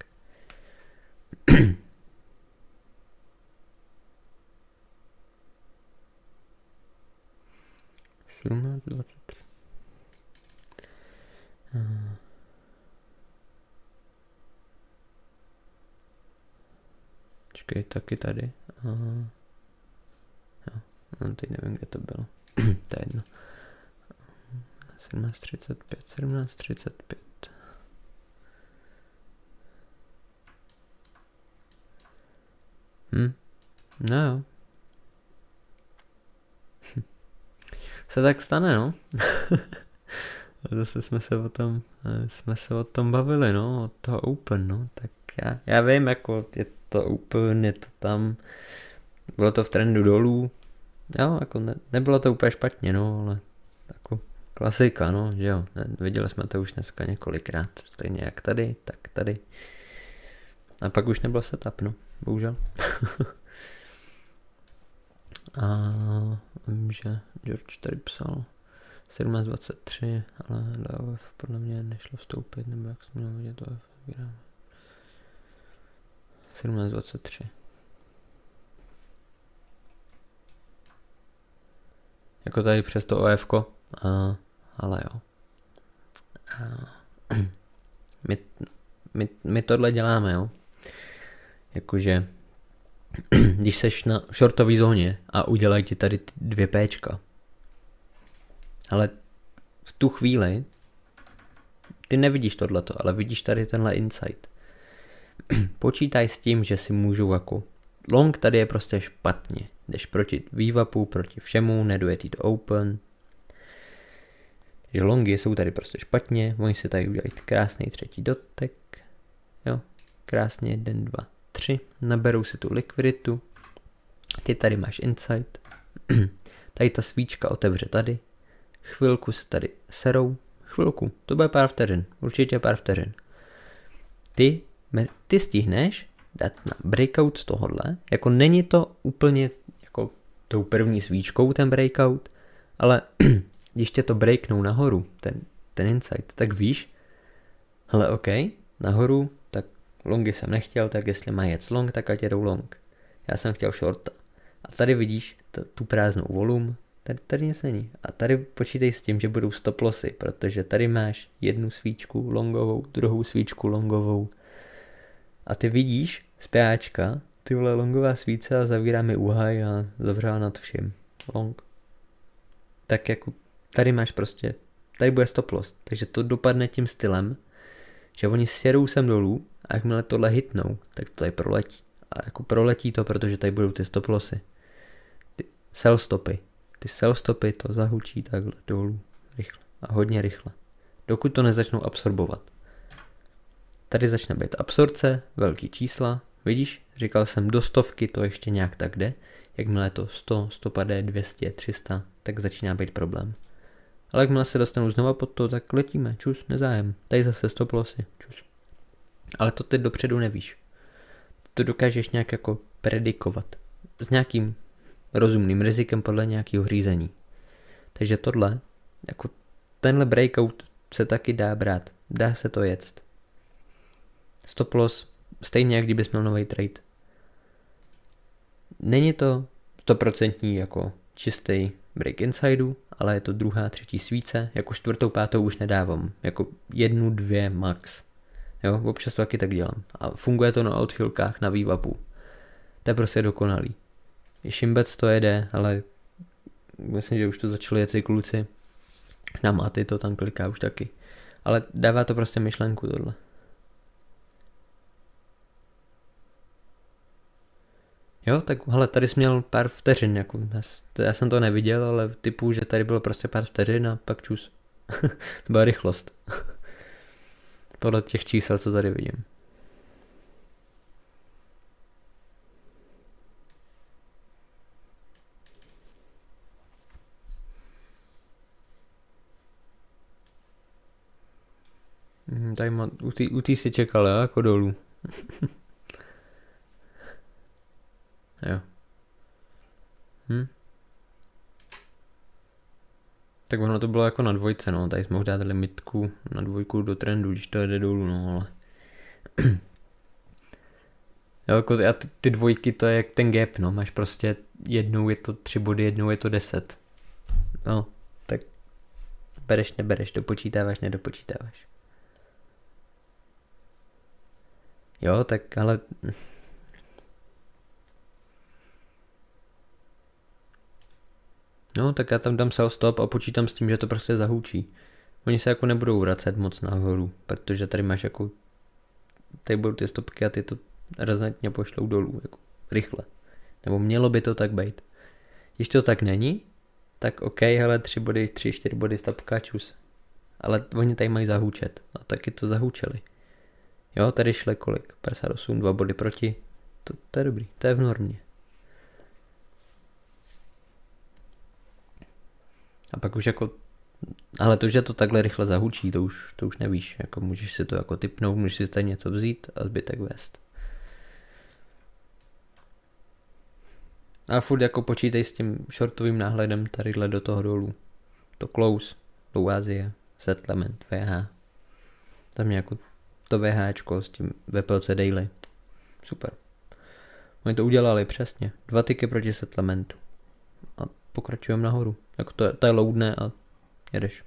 Počkej, taky tady. No, teď nevím, kde to bylo. To je jedno. 17:35. No jo. Se tak stane, no. Zase jsme se o tom bavili, no, od toho Open, no, tak já vím, jako je to Open, je to tam, bylo to v trendu dolů, jo, jako nebylo to úplně špatně, no, ale jako klasika, no, že jo, viděli jsme to už dneska několikrát, stejně jak tady, tak tady. A pak už nebyl setup, no, bohužel. A vím, že George tady psal 17:23, ale do podle mě nešlo vstoupit, nebo jak jsme měli vidět, to vybíráme. 17:23. Jako tady přes to OFko, ale jo. My tohle děláme, jo. Jakože když seš na shortové zóně a udělají ti tady 2 péčka. Ale v tu chvíli ty nevidíš tohleto, ale vidíš tady tenhle insight. Počítaj s tím, že si můžou jako long tady je prostě špatně. Jdeš proti vývapu, proti všemu, neduje ti to open. Takže longy jsou tady prostě špatně, oni si tady udělají krásný třetí dotek. Jo, krásně 1, 2, 3. Naberou si tu likviditu. Ty tady máš insight. Tady ta svíčka otevře tady. Chvilku se tady serou. Chvilku, to bude pár vteřin. Určitě pár vteřin. Ty stihneš dát na breakout z tohohle. Jako není to úplně jako tou první svíčkou ten breakout, ale když tě to breaknou nahoru, ten insight, tak víš, ale OK, nahoru, tak longy jsem nechtěl, tak jestli má jet long, tak ať jedou long. Já jsem chtěl shorta. A tady vidíš tu prázdnou volum, tady nic není. A tady počítej s tím, že budou stop lossy, protože tady máš jednu svíčku longovou, druhou svíčku longovou. A ty vidíš z PAčka, ty vole longová svíce a zavírá mi úhaj a zavřela nad vším. Long. Tak jako tady máš prostě, tady bude stop loss. Takže to dopadne tím stylem, že oni sjedou sem dolů a jakmile tohle hitnou, tak to tady proletí. A jako proletí to, protože tady budou ty stop lossy. Ty sell stopy to zahučí takhle dolů rychle a hodně rychle. Dokud to nezačnou absorbovat. Tady začne být absorce, velký čísla, vidíš, říkal jsem do 100 to ještě nějak tak jde, jakmile to 100, 150, 200, 300, tak začíná být problém. Ale jakmile se dostanu znova pod to, tak letíme, čus, nezájem, tady zase stop lossy, čus. Ale to ty dopředu nevíš. To dokážeš nějak jako predikovat s nějakým rozumným rizikem podle nějakého řízení. Takže tohle, jako tenhle breakout se taky dá brát, dá se to jet. Stop loss, stejně jak kdybys měl nový trade. Není to 100% jako čistý break insideu, ale je to druhá, třetí svíce, jako čtvrtou, pátou už nedávám, jako 1, 2 max. Jo, občas to taky tak dělám. A funguje to na odchylkách, na vývapu. To je prostě dokonalý. Šimbec to jede, ale myslím, že už to začali jet i kluci. Na Maty to tam kliká už taky. Ale dává to prostě myšlenku tohle. Jo, tak hele, tady jsi měl pár vteřin, jako, já jsem to neviděl, ale typu, že tady bylo prostě pár vteřin a pak čus. To byla rychlost. Podle těch čísel, co tady vidím. Tady má, u tý si čekal, jo, jako dolů. Jo. Tak ono to bylo jako na dvojce, no, tady jsme mohl dát limitku na dvojku do trendu, když to jede dolů, no, ale... Jo, jako ty dvojky, to je jak ten gap, no, máš prostě jednou je to 3 body, jednou je to 10. No, tak bereš, nebereš, dopočítáváš, nedopočítáváš. Jo, tak ale... No, tak já tam dám sell stop a počítám s tím, že to prostě zahučí. Oni se jako nebudou vracet moc nahoru, protože tady máš jako... Tady budou ty stopky a ty to razantně pošlou dolů, jako rychle. Nebo mělo by to tak být. Když to tak není, tak OK, hele, 3-4 body stopka, čus. Ale oni tady mají zahučet. A taky to zahučeli. Jo, tady šli kolik? 58, 2 body proti. To je dobrý, to je v normě. A pak už jako... Ale to, že to takhle rychle zahučí, to už nevíš. Jako můžeš si to jako tipnout, můžeš si tady něco vzít a zbytek vést. A furt jako počítej s tím shortovým náhledem tadyhle do toho dolů. To close, do Asie, settlement, VH. Tam je jako to VHčko s tím VPLC daily. Super. Oni to udělali přesně. 2 tiky proti settlementu. A pokračujeme nahoru. Jako to je loudné a jedeš.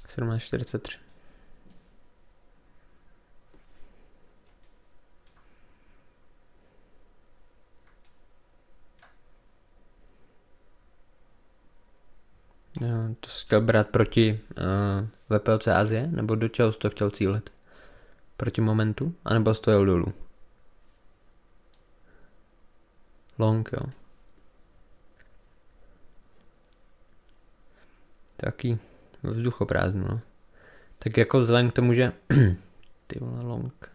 Sedmnáct 43. To jsi chtěl brát proti VPLC Asie, nebo do čeho jsi to chtěl cílit? Proti momentu? A nebo jsi to jel dolů? Long, jo. Taky vzduchoprázdno, no. Tak jako vzhledem k tomu, že... Ty vole, long.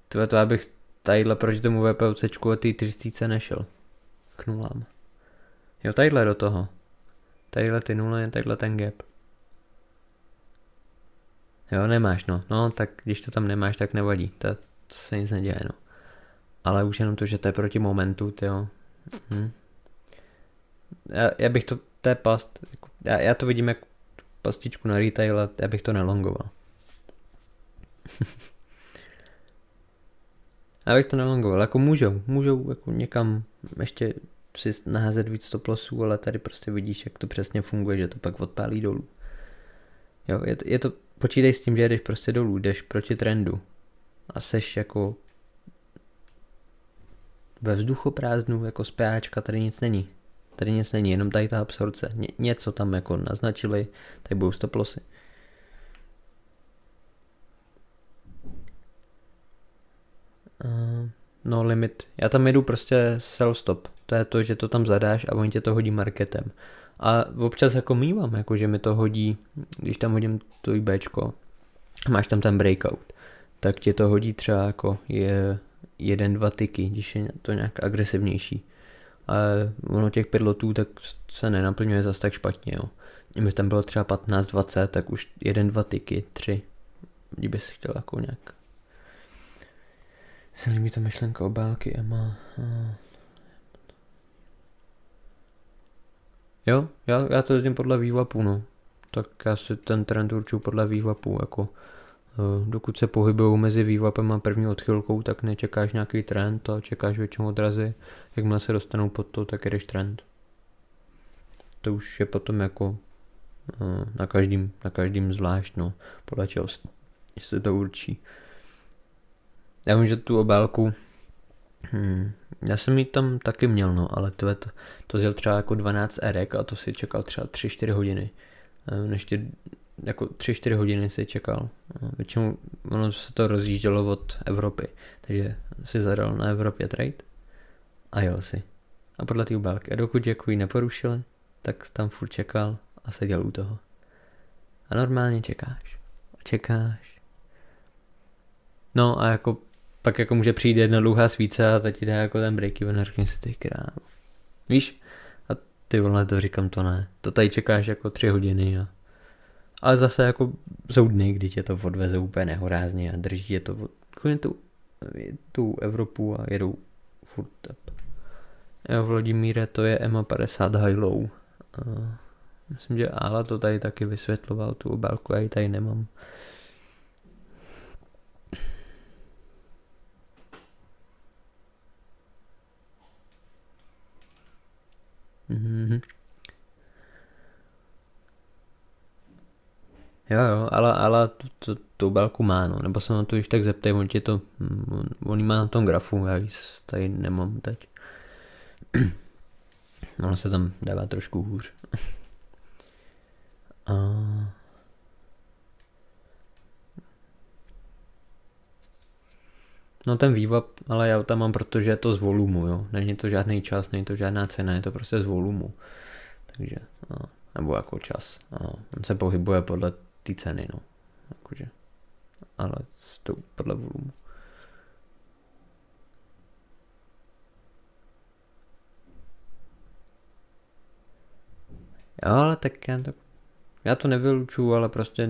To já bych tadyhle proti tomu VPLCčku a ty 300 nešel. K nulám. Jo, tadyhle do toho. Tadyhle ty nuly, tadyhle ten gap. Jo, nemáš, no. No, tak když to tam nemáš, tak nevadí. To se nic neděje, no. Ale už jenom to, že to je proti momentu, tyjo. Já bych to je past. Já to vidím jak pastičku na retail a já bych to nelongoval. Já bych to nelongoval. Jako můžou jako někam ještě si naházet víc stop lossů, ale tady prostě vidíš, jak to přesně funguje, že to pak odpálí dolů. Jo, je to, počítej s tím, že jdeš prostě dolů, jdeš proti trendu a seš jako ve vzduchoprázdnu, jako z PAčka, tady nic není. Tady nic není, jenom tady ta absorce. Něco tam jako naznačili, tady budou stop lossy. No limit. Já tam jedu prostě sell stop. To je to, že to tam zadáš a oni tě to hodí marketem. A občas jako mívám, jako že mi to hodí, když tam hodím to IBčko, máš tam ten breakout, tak tě to hodí třeba jako je 1-2 tiky, když je to nějak agresivnější. A ono těch 5 lotů tak se nenaplňuje zas tak špatně, jo. Kdyby tam bylo třeba 15-20, tak už 1-2 tiky, 3. Kdyby si chtěl jako nějak. Se líbí ta myšlenka obálky Emma. Jo, já to jezdím podle vývapu, no. Tak já si ten trend určuju podle vývapu, jako Dokud se pohybují mezi vývapem a první odchylkou, tak nečekáš nějaký trend a čekáš většinou odrazy. Jakmile se dostanou pod to, tak jedeš trend. To už je potom jako na každým zvlášť, no, podle čeho se to určí. Já vím, že tu obálku, já jsem ji tam taky měl, no, ale to zjel třeba jako 12 erek a to si čekal třeba 3-4 hodiny. Ještě jako 3-4 hodiny si čekal. Většinou ono se to rozjíždělo od Evropy, takže si zadal na Evropě trade a jel si. A podle té obálky. A dokud jako ji neporušili, tak tam furt čekal a seděl u toho. A normálně čekáš. No a jako pak jako může přijít jedna dlouhá svíce a teď jde jako ten break-even a řekni si ty krávo. Víš? A ty vole, to říkám, to ne. To tady čekáš jako 3 hodiny ale zase jako jsou dny, kdy tě to odveze úplně nehorázně a drží je to tu Evropu a jedou furt up. Jo, Vladimíre, to je EMA 50 high low. Myslím, že Ála to tady taky vysvětloval, tu obálku, já ji tady nemám. Jo, ale tu obálku má, no, nebo se na to již tak zeptej, on jí má na tom grafu, já ji tady nemám teď. Ono se tam dává trošku hůř. No ten vývap, ale já tam mám, protože je to z volumu, jo. Není to žádný čas, není to žádná cena, je to prostě z volumu. Takže, nebo jako čas. On se pohybuje podle té ceny, no. Jakože, ale to podle volumu. Jo, ale tak já to nevylučuju, ale prostě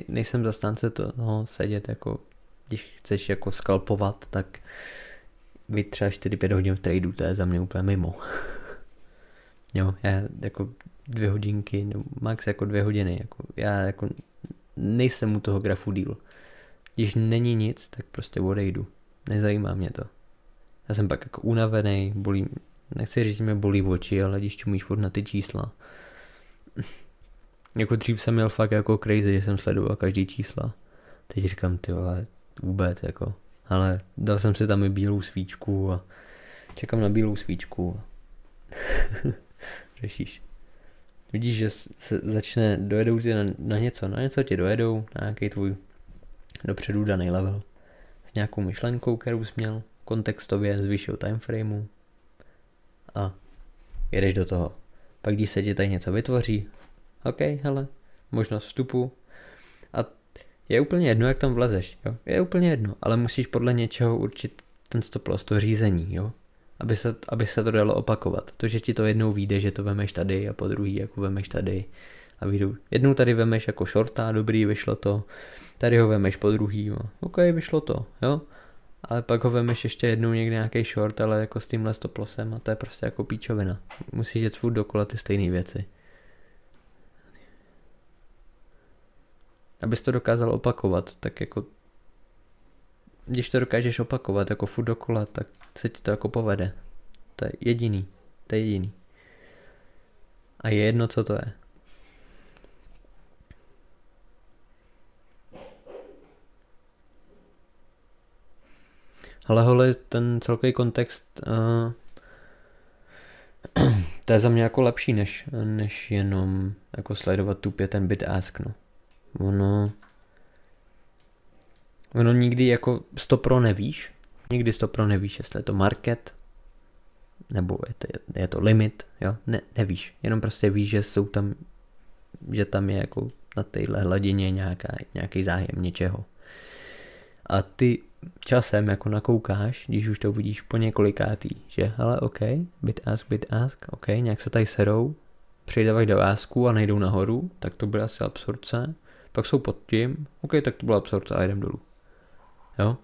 nejsem zastánce toho sedět jako, když chceš jako skalpovat, tak být třeba 4-5 hodin v tradu, to je za mě úplně mimo. Jo, já jako 2 hodinky, nebo max jako 2 hodiny, jako já jako nejsem u toho grafu díl. Když není nic, tak prostě odejdu. Nezajímá mě to. Já jsem pak jako unavený, nechci říct, že mě bolí oči, ale když čumíš furt na ty čísla. Jako dřív jsem měl fakt jako crazy, že jsem sledoval každý čísla. Teď říkám, ty vole, vůbec jako. Ale dal jsem si tam i bílou svíčku a čekám na bílou svíčku. Řešíš. Vidíš, že se začne, dojedou ti na něco ti dojedou, na nějaký tvůj dopředu daný level. S nějakou myšlenkou, kterou jsi měl, kontextově z vyššího timeframeu a jedeš do toho. Pak když se ti tady něco vytvoří, OK, hele, možnost vstupu a je úplně jedno, jak tam vlezeš, jo? Je úplně jedno, ale musíš podle něčeho určit ten stop loss, to řízení, jo? Aby se to dalo opakovat. To, že ti to jednou vyjde, že to vemeš tady a po druhý jako vemeš tady a vyjdu. Jednou tady vemeš jako shorta, dobrý, vyšlo to, tady ho vemeš po druhý, jo? OK, vyšlo to, jo? Ale pak ho vemeš ještě jednou někde nějaký short, ale jako s tímhle stop lossem a to je prostě jako píčovina. Musíš jet furt dokola ty stejné věci. Abys to dokázal opakovat, tak jako když to dokážeš opakovat jako furt dokola, tak se ti to jako povede. To je jediný. A je jedno, co to je. Ale hole, ten celkový kontext to je za mě jako lepší, než jenom jako sledovat tupě ten bid ask, no. Ono nikdy jako 100% nevíš. Nikdy 100% nevíš, jestli je to market, nebo je to limit, jo. Nevíš. Jenom prostě víš, že tam je jako na téhle hladině nějaký zájem něčeho. A ty časem jako nakoukáš, když už to vidíš po několikátý, že hele, OK, bid ask, OK, nějak se tady serou, přidávají do asku a nejdou nahoru, tak to bude asi absorpce, pak jsou pod tím, OK, tak to byla absorpce a jdem dolů. Jo?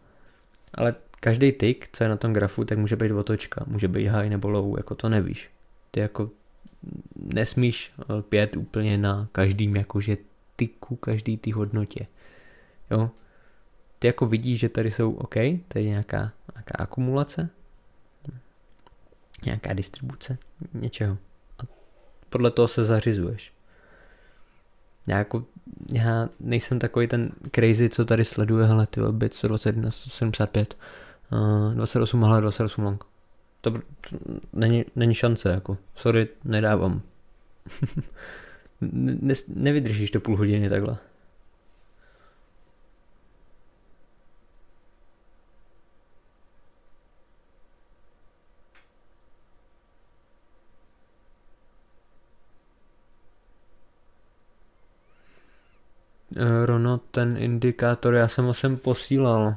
Ale každý tick, co je na tom grafu, tak může být otočka, může být high nebo low, jako to nevíš. Ty jako nesmíš pět úplně na každým jakože ticku, každý ty hodnotě. Jo. Ty jako vidíš, že tady jsou OK, tady je nějaká akumulace, nějaká distribuce něčeho. A podle toho se zařizuješ. Já nejsem takový ten crazy, co tady sleduje, hele, ty bit 121, 175, 28, hele, 28 long. To není šance, jako, sorry, nedávám. Nevydržíš to půl hodiny takhle. Rono, ten indikátor, já jsem ho sem posílal.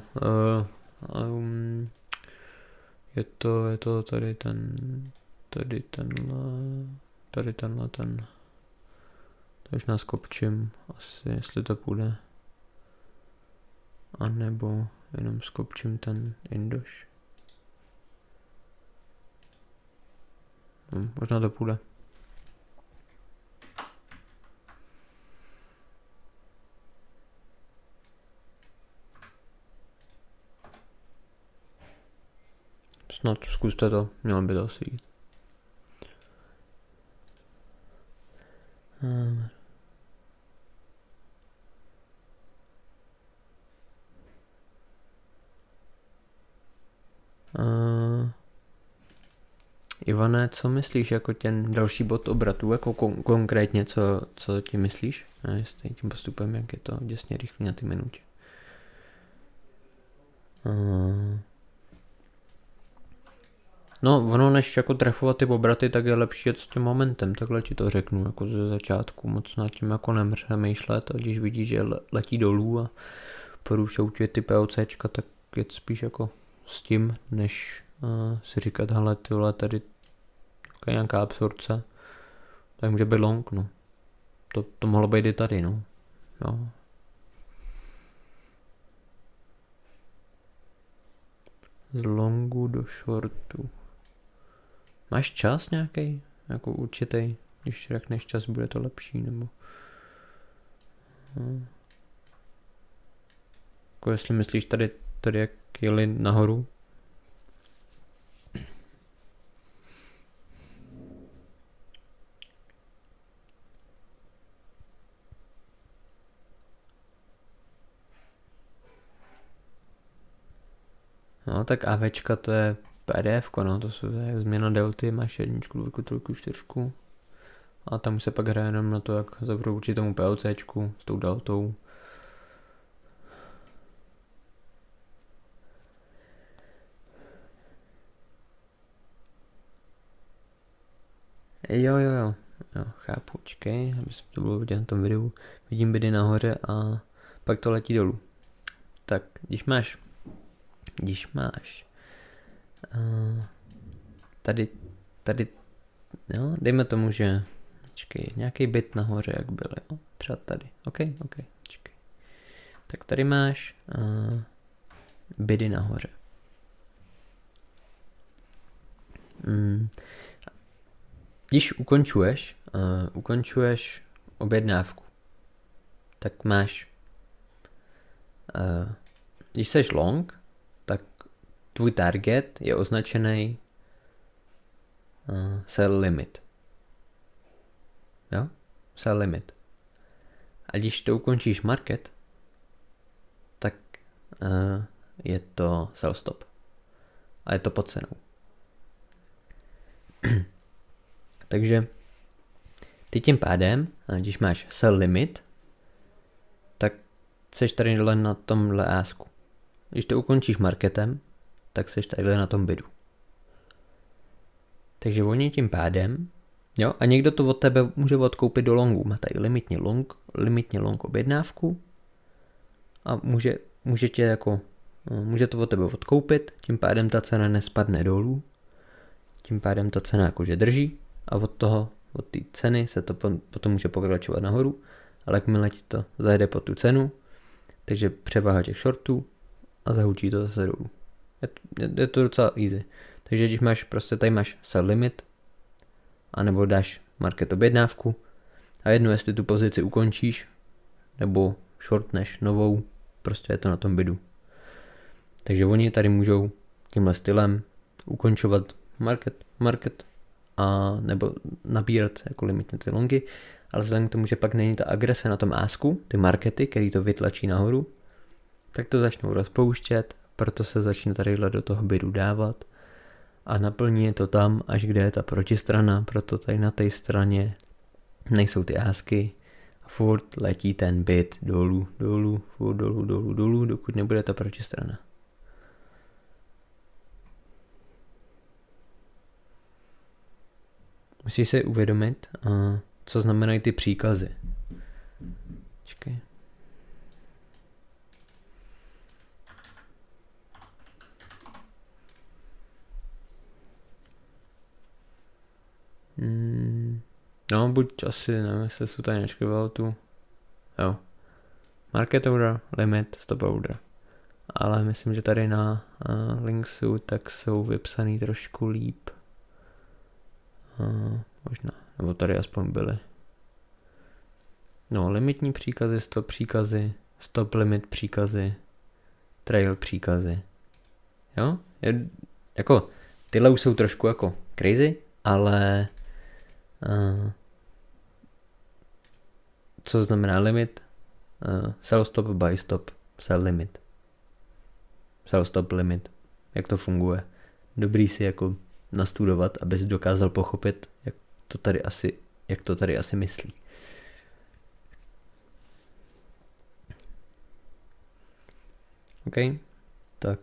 Je to tady tenhle. Takže nás kopčím, asi, jestli to půjde. A nebo jenom skopčím ten indoš. Možná to půjde. Snad zkuste to, mělo by to asi jít. Ivane, co myslíš jako ten další bod obratu, jako konkrétně, co ti myslíš? A jestli tím postupem, jak je to děsně rychle na ty minutě. No, ono než jako trefovat ty obraty, tak je lepší jet s tím momentem, takhle ti to řeknu, jako ze začátku, moc nad tím jako nepřemýšlet, a když vidíš, že letí dolů a porušou tě ty POCčka, tak je spíš jako s tím, než si říkat, hele, tyhle, tady je nějaká absorce, tak může být long, no. To mohlo být i tady, no. Jo. Z longu do shortu. Máš čas nějaký? Jako určitý? Když řekneš čas, bude to lepší, nebo... Jako jestli myslíš tady jak jeli nahoru? No tak AVčka to je PDF, no, to jsou změna delty, máš jedničku, dvojku, trojku, čtyřku. A tam se pak hraje jenom na to, jak zavřou určitému PLCčku s tou deltou. Jo, chápu, čekej, aby se to bylo vidět na tom videu. Vidím bidy nahoře a pak to letí dolů. Tak, když máš tady, jo, dejme tomu, že nějaký bit nahoře, jak byl, jo, třeba tady, ok, čekej. Tak tady máš bidy nahoře. Když ukončuješ objednávku, tak máš, když seš long, tak tvůj target je označený sell limit. Jo? Sell limit. A když to ukončíš market, tak je to sell stop. A je to pod cenou. Takže ty tím pádem, když máš sell limit, tak seš tady na tomhle asku. Když to ukončíš marketem, tak seš tady na tom bidu. Takže oni tím pádem, jo, a někdo to od tebe může odkoupit do longu. Má tady limitně long objednávku a může to od tebe odkoupit, tím pádem ta cena nespadne dolů, tím pádem ta cena jakože drží a od té ceny se to potom může pokračovat nahoru, ale jakmile ti to zajde po tu cenu, takže převaha těch shortů a zahučí to zase dolů. Je to docela easy. Takže když máš tady máš sell limit, anebo dáš market objednávku a jedno jestli tu pozici ukončíš, nebo shortneš novou, prostě je to na tom bidu. Takže oni tady můžou tímhle stylem ukončovat market a nebo nabírat jako limitně ty longy, ale vzhledem k tomu, že pak není ta agrese na tom asku, ty markety, který to vytlačí nahoru, tak to začnou rozpouštět, proto se začne tadyhle do toho bidu dávat a naplní je to tam, až kde je ta protistrana, proto tady na té straně nejsou ty asky a furt letí ten bid dolů, dokud nebude ta protistrana. Musíš si uvědomit, co znamenají ty příkazy. Čekaj. No, buď asi, nevím, jestli jsou tady nečkával tu. Jo. Market order, limit, stop order. Ale myslím, že tady na linksu tak jsou vypsaný trošku líp. Možná, nebo tady aspoň byly. No, limitní příkazy, stop limit příkazy, trail příkazy. Jo? Jako, tyhle už jsou trošku jako crazy, ale co znamená limit? Sell stop, buy stop, sell limit. Sell stop limit. Jak to funguje? Dobrý si jako nastudovat, abys dokázal pochopit, jak to tady asi myslí. OK, tak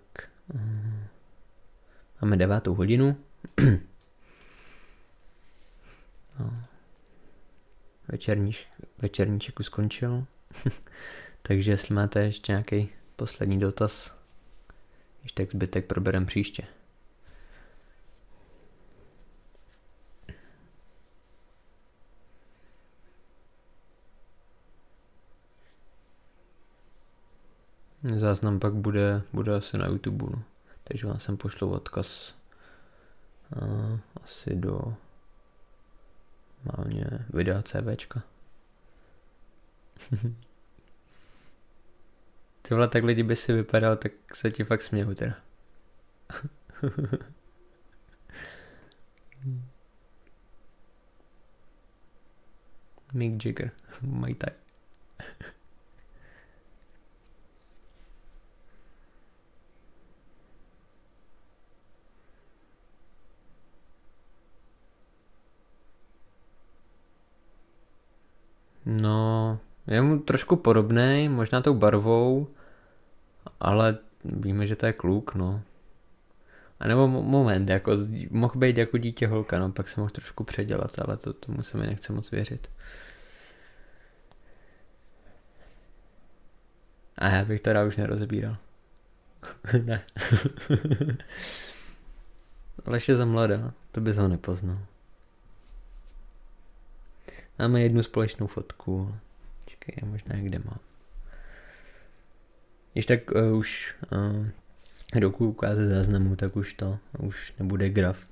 máme 9:00. Večerníček už skončil. Takže jestli máte ještě nějaký poslední dotaz, když tak zbytek proberem příště. Záznam pak bude asi na YouTube, no. Takže vám sem pošlu odkaz asi do málně videa CVčka. Tyhle tak lidi by si vypadal, tak se ti fakt směju teda. Mick Jagger, Muay Thai. No, je mu trošku podobnej, možná tou barvou, ale víme, že to je kluk, no. A nebo moment, jako mohl být jako dítě holka, no, pak se mohl trošku předělat, ale tomu se mi nechce moc věřit. A já bych teda už nerozebíral. Ne. Ale ještě za mladá, to bys ho nepoznal. Máme jednu společnou fotku. Čekaj, možná kde mám. Když tak už dokud ukázat záznamu, tak už nebude graf.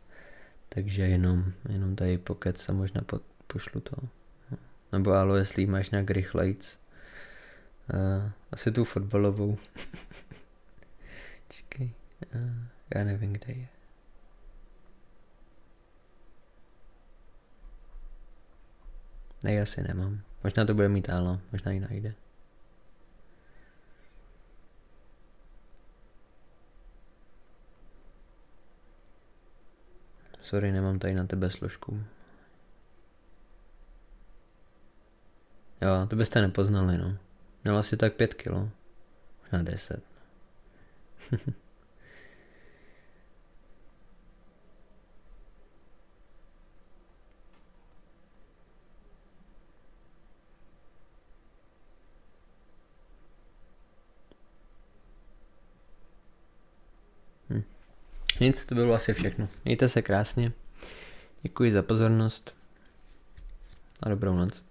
Takže jenom tady pokec a možná pošlu to. Nebo ale jestli máš nějak rychlejc. Asi tu fotbalovou. Čekaj, já nevím, kde je. Ne, já asi nemám. Možná to bude mít Ála, možná ji najde. Sorry, nemám tady na tebe složku. Jo, to byste nepoznali, no. Měl asi tak 5 kilo. Možná 10. Nic, to bylo asi všechno. Mějte se krásně. Děkuji za pozornost a dobrou noc.